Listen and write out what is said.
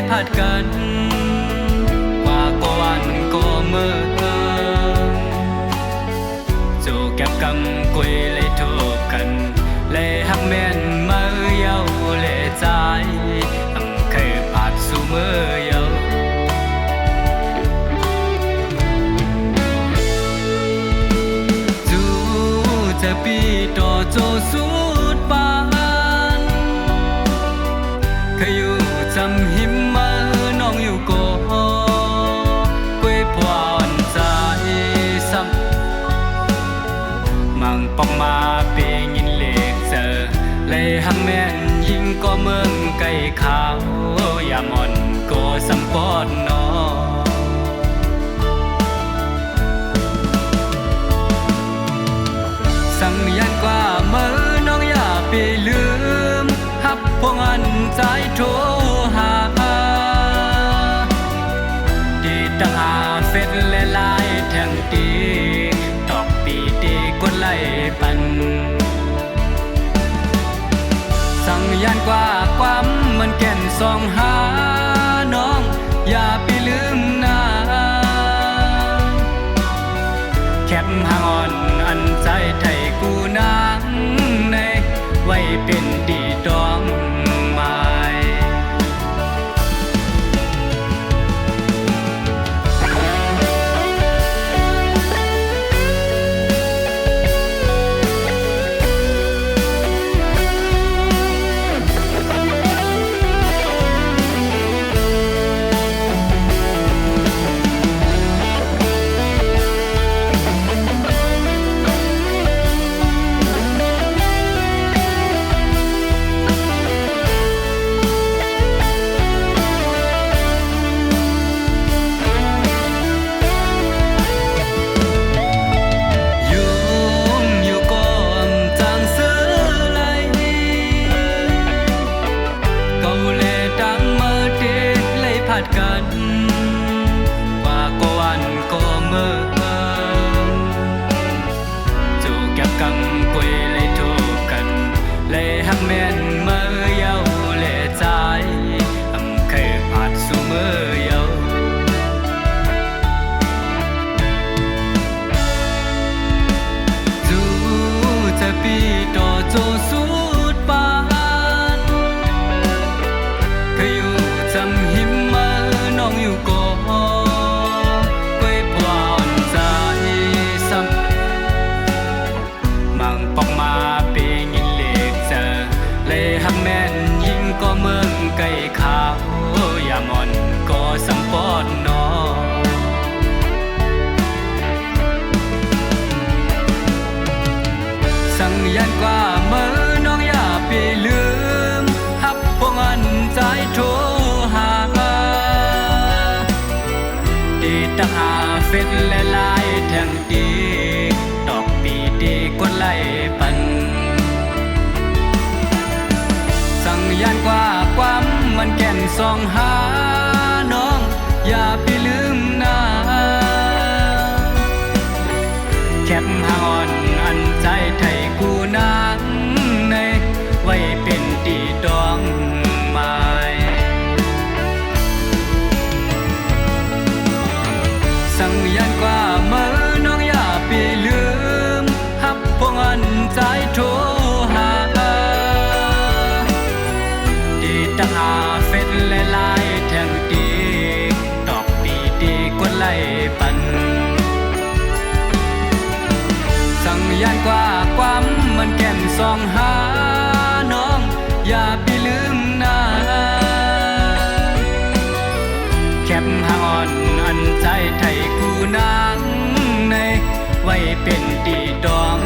ผัดกันว่าก็วันก็เมื่อโจแก็บกำกุยเลยทุกกันเลยหักแม่นมือเยาเลยใจทำเคยผ่านสู่มือเยาจูจะปีต่อโจสุดปานเคยอยู่จำหิมมาน้องอยู่ก่อกวยพวนใจซ้ำมังปองมาเปยินเล็กเจอเลยหักแม่นยิ่งก็เมืองไก่ขาวอย่ามอนก็สัมปอดนอสั่งยันกว่ามือน้องอย่าไปลืมฮับพวงอันใจโทรหาดีตั้งหาเฟซและลายแทงตีตอกปีดีกดไล่ปันสั่งยันกว่าความมันแก่นสองหาน้องอย่าไปลืมนะแคบหางอ่อนอันใจไทยกูนางในไว้เป็นดีดองไม้กันว่าก็วันก็เมื่อจูแก็บกำกุยเลยทุกกันเลยหักแม่นมือเยาเลยใจทำเคยผ่านสู่มือเยาจูจะปีต่อโจสุดปานเคยอยู่จำหิมน้องอยู่ก่อกวยพวนใจซ้ำมังปอกมาเปยินเล็กเจอเลยหักแม่นยิ่งก็เมืองไก่ขาวอย่ามอนก็สัมปอดนอสั่งยันกว่ามือน้องอย่าไปลืมฮับพวงอันใจโทรหาตั้งหาเฟซและลายแทงตีดอกปีดีกดไล่ปันสั่งยันกว่าความมันแก่นสองหาน้องอย่าไปลืมนะแคบหางอ่อนอันใจไทยกูนางในไว้เป็นตีดองไม้สั่งยันกว่ามือน้องอย่าไปลืมฮับพวงอันใจโทรหาดีตั้งหาเฟซและลายแทงตีดอกปีดีกดไล่ปันสั่งยันกว่าความมันแก่นสองหาน้องอย่าไปลืมนะแคบหางอ่อนอันใจไทยกูนางในไว้เป็นดีดอง